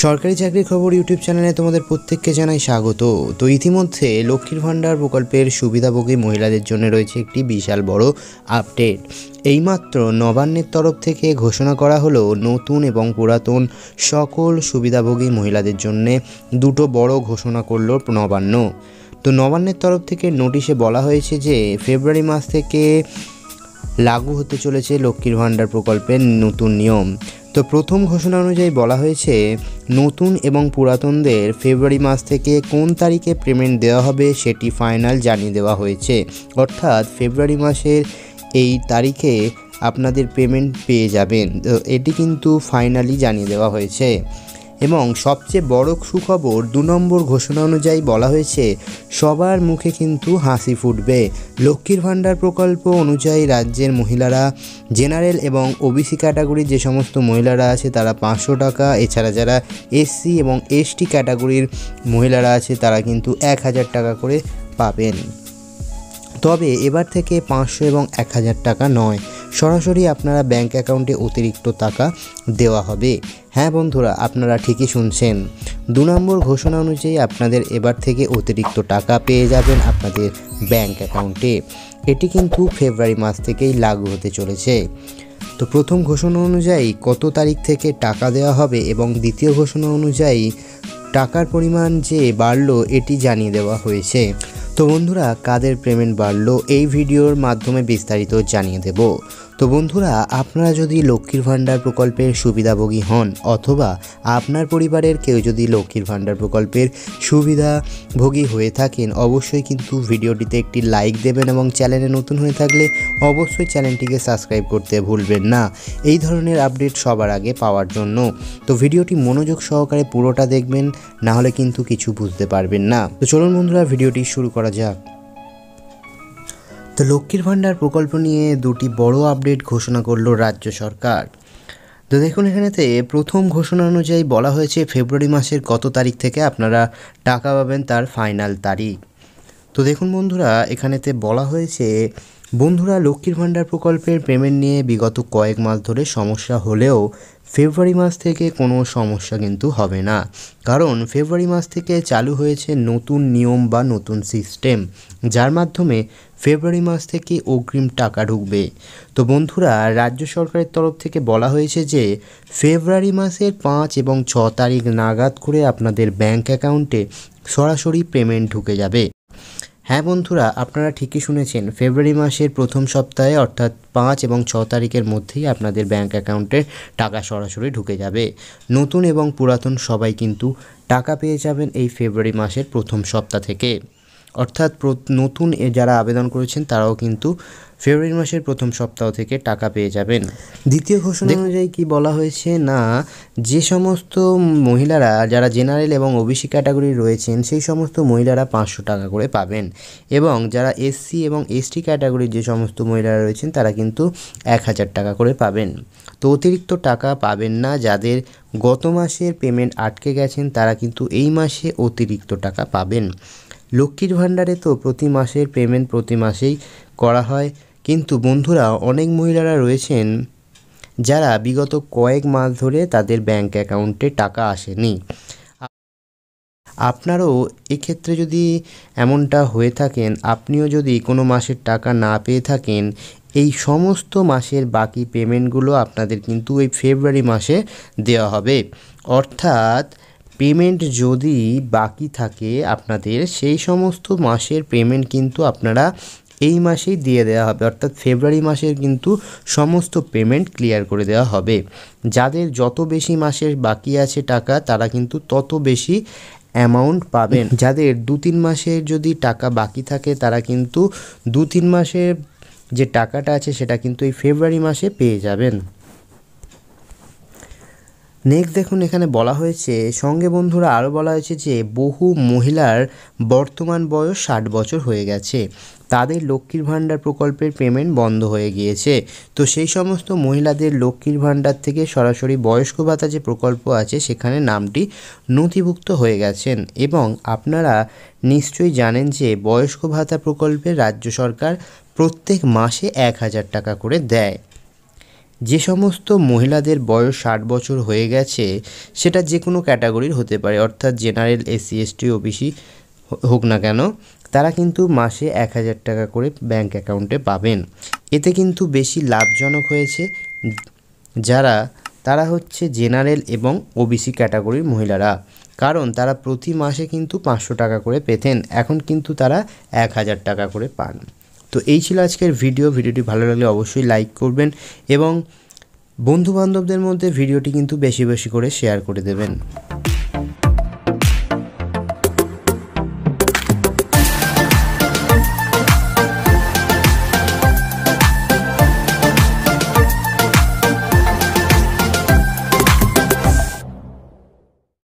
সরকারি চাকরির খবর ইউটিউব চ্যানেলে তোমাদের প্রত্যেককে জানাই স্বাগত। তো ইতিমধ্যে লক্ষ্মীর ভাণ্ডার প্রকল্পের সুবিধাভোগী মহিলাদের জন্য রয়েছে একটি বিশাল বড় আপডেট। এইমাত্র নবান্নের তরফ থেকে ঘোষণা করা হলো নতুন এবং পুরাতন সকল সুবিধাভোগী মহিলাদের জন্য দুটো বড় ঘোষণা করলো নবান্ন। তো নবান্নের তরফ থেকে নোটিশে বলা হয়েছে যে ফেব্রুয়ারি মাস থেকে লাগু হতে চলেছে লক্ষ্মীর ভাণ্ডার প্রকল্পের নতুন নিয়ম। তো প্রথম ঘোষণা অনুযায়ী বলা হয়েছে নতুন এবং পুরাতনদের ফেব্রুয়ারি মাস থেকে কোন তারিখে পেমেন্ট দেওয়া হবে সেটি ফাইনাল জানিয়ে দেওয়া হয়েছে। অর্থাৎ ফেব্রুয়ারি মাসের এই তারিখে আপনাদের পেমেন্ট পেয়ে যাবেন। তো এটি কিন্তু ফাইনালি জানিয়ে দেওয়া হয়েছে। এবং সবচেয়ে বড় সুখবর 2 নম্বর ঘোষণা অনুযায়ী বলা হয়েছে সবার মুখে কিন্তু হাসি ফুটবে। লক্ষ্মীর ভাণ্ডার প্রকল্প অনুযায়ী রাজ্যের মহিলারা জেনারেল এবং ওবিসি ক্যাটাগরির যে সমস্ত মহিলারা আছে তারা 500 টাকা, এছাড়া যারা এসসি এবং এসটি ক্যাটাগরির মহিলারা আছে তারা কিন্তু 1000 টাকা করে পাবেন। তবে এবার থেকে 500 এবং 1000 টাকা নয়, সরাসরি আপনারা ব্যাংক অ্যাকাউন্টে অতিরিক্ত টাকা দেওয়া হবে। হ্যাঁ বন্ধুরা, আপনারা ঠিকই শুনছেন। 2 নম্বর ঘোষণা অনুযায়ী আপনাদের এবার থেকে অতিরিক্ত টাকা পেয়ে যাবেন আপনাদের ব্যাংক অ্যাকাউন্টে। এটি কিন্তু ফেব্রুয়ারি মাস থেকেই লাগু হতে চলেছে। তো প্রথম ঘোষণা অনুযায়ী কত তারিখ থেকে টাকা দেওয়া হবে এবং দ্বিতীয় ঘোষণা অনুযায়ী টাকার পরিমাণ যে বাড়লো এটি জানিয়ে দেওয়া হয়েছে। তো বন্ধুরা, কাদের পেমেন্ট বাড়লো এই ভিডিওর মাধ্যমে বিস্তারিত জানিয়ে দেব। তো বন্ধুরা, আপনারা যদি লক্ষ্মীর ভাণ্ডার প্রকল্পের সুবিধাভোগী হন অথবা আপনার পরিবারের কেউ যদি লক্ষ্মীর ভাণ্ডার প্রকল্পের সুবিধাভোগী হয়ে থাকেন, অবশ্যই কিন্তু ভিডিওটিতে একটি লাইক দেবেন এবং চ্যানেলে নতুন হয়ে থাকলে অবশ্যই চ্যানেলটিকে সাবস্ক্রাইব করতে ভুলবেন না এই ধরনের আপডেট সবার আগে পাওয়ার জন্য। তো ভিডিওটি মনোযোগ সহকারে পুরোটা দেখবেন, না হলে কিন্তু কিছু বুঝতে পারবেন না। তো চলুন বন্ধুরা, ভিডিওটি শুরু করা যাক। তো লক্ষ্মীর ভাণ্ডার প্রকল্প নিয়ে দুটি বড় আপডেট ঘোষণা করলো রাজ্য সরকার। তো দেখুন, এখানেতে প্রথম ঘোষণা অনুযায়ী বলা হয়েছে ফেব্রুয়ারি মাসের কত তারিখ থেকে আপনারা টাকা পাবেন তার ফাইনাল তারিখ। তো দেখুন বন্ধুরা, এখানেতে বলা হয়েছে বন্ধুরা লক্ষ্মীর ভাণ্ডার প্রকল্পের পেমেন্ট নিয়ে বিগত কয়েক মাস ধরে সমস্যা হলেও ফেব্রুয়ারি মাস থেকে কোনো সমস্যা কিন্তু হবে না, কারণ ফেব্রুয়ারি মাস থেকে চালু হয়েছে নতুন নিয়ম বা নতুন সিস্টেম, যার মাধ্যমে ফেব্রুয়ারি মাস থেকে অগ্রিম টাকা ঢুকবে। তো বন্ধুরা, রাজ্য সরকারের তরফ থেকে বলা হয়েছে যে ফেব্রুয়ারি মাসের 5 এবং 6 তারিখ নাগাদ করে আপনাদের ব্যাংক অ্যাকাউন্টে সরাসরি পেমেন্ট ঢুকে যাবে। হ্যাঁ বন্ধুরা, আপনারা ঠিকই শুনেছেন, ফেব্রুয়ারি মাসের প্রথম সপ্তাহে অর্থাৎ 5 এবং 6 তারিখের মধ্যেই আপনাদের ব্যাংক অ্যাকাউন্টে টাকা সরাসরি ঢুকে যাবে। নতুন এবং পুরাতন সবাই কিন্তু টাকা পেয়ে যাবেন এই ফেব্রুয়ারি মাসের প্রথম সপ্তাহ থেকে। অর্থাৎ নতুন যারা আবেদন করেছেন তারাও কিন্তু ফেব্রুয়ারি মাসের প্রথম সপ্তাহ থেকে টাকা পেয়ে যাবেন। দ্বিতীয় ঘোষণা অনুযায়ী কি বলা হয়েছে না, যে সমস্ত মহিলারা যারা জেনারেল এবং ওবিসি ক্যাটাগরি রয়েছেন সেই সমস্ত মহিলারা 500 টাকা করে পাবেন, এবং যারা এসসি এবং এসটি ক্যাটাগরির যে সমস্ত মহিলারা রয়েছেন তারা কিন্তু 1000 টাকা করে পাবেন। তো অতিরিক্ত টাকা পাবেন না। যাদের গত মাসের পেমেন্ট আটকে গেছেন তারা কিন্তু এই মাসে অতিরিক্ত টাকা পাবেন। লক্ষ্মীর ভাণ্ডারে তো প্রতি মাসের পেমেন্ট প্রতি মাসেই করা হয়, কিন্তু বন্ধুরা অনেক মহিলারা রয়েছেন যারা বিগত কয়েক মাস ধরে তাদের ব্যাংক অ্যাকাউন্টে টাকা আসেনি। আপনারও এক্ষেত্রে যদি এমনটা হয়ে থাকেন, আপনিও যদি কোনো মাসের টাকা না পেয়ে থাকেন, এই সমস্ত মাসের বাকি পেমেন্টগুলো আপনাদের কিন্তু এই ফেব্রুয়ারি মাসে দেওয়া হবে। অর্থাৎ পেমেন্ট যদি বাকি থাকে আপনাদের, সেই সমস্ত মাসের পেমেন্ট কিন্তু আপনারা এই মাসেই দিয়ে দেওয়া হবে। অর্থাৎ ফেব্রুয়ারি মাসের কিন্তু সমস্ত পেমেন্ট ক্লিয়ার করে দেওয়া হবে। যাদের যত বেশি মাসের বাকি আছে টাকা তারা কিন্তু তত বেশি অ্যামাউন্ট পাবেন। যাদের 2-3 মাসের যদি টাকা বাকি থাকে তারা কিন্তু 2-3 মাসের যে টাকাটা আছে সেটা কিন্তু এই ফেব্রুয়ারি মাসে পেয়ে যাবেন। নেক্সট দেখুন, এখানে বলা হয়েছে সঙ্গে বন্ধুরা আরও বলা হয়েছে যে বহু মহিলার বর্তমান বয়স 60 বছর হয়ে গেছে, তাদের লক্ষ্মীর ভাণ্ডার প্রকল্পের পেমেন্ট বন্ধ হয়ে গিয়েছে। তো সেই সমস্ত মহিলাদের লক্ষ্মীর ভাণ্ডার থেকে সরাসরি বয়স্ক ভাতা যে প্রকল্প আছে সেখানে নামটি নথিভুক্ত হয়ে গেছেন। এবং আপনারা নিশ্চয়ই জানেন যে বয়স্ক ভাতা প্রকল্পে রাজ্য সরকার প্রত্যেক মাসে 1000 টাকা করে দেয়। যে সমস্ত মহিলাদের বয়স 60 বছর হয়ে গেছে, সেটা যে কোনো ক্যাটাগরির হতে পারে, অর্থাৎ জেনারেল, এসসি, এসটি, ওবিসি হোক না কেন, তারা কিন্তু মাসে 1000 টাকা করে ব্যাংক অ্যাকাউন্টে পাবেন। এতে কিন্তু বেশি লাভজনক হয়েছে তারা হচ্ছে জেনারেল এবং ওবিসি ক্যাটাগরির মহিলারা, কারণ তারা প্রতি মাসে কিন্তু 500 টাকা করে পেতেন, এখন কিন্তু তারা 1000 টাকা করে পান। তো এই ছিল আজকের ভিডিওটি ভালো লাগলে অবশ্যই লাইক করবেন এবং বন্ধুবান্ধবদের মধ্যে ভিডিওটি কিন্তু বেশি বেশি করে শেয়ার করে দেবেন।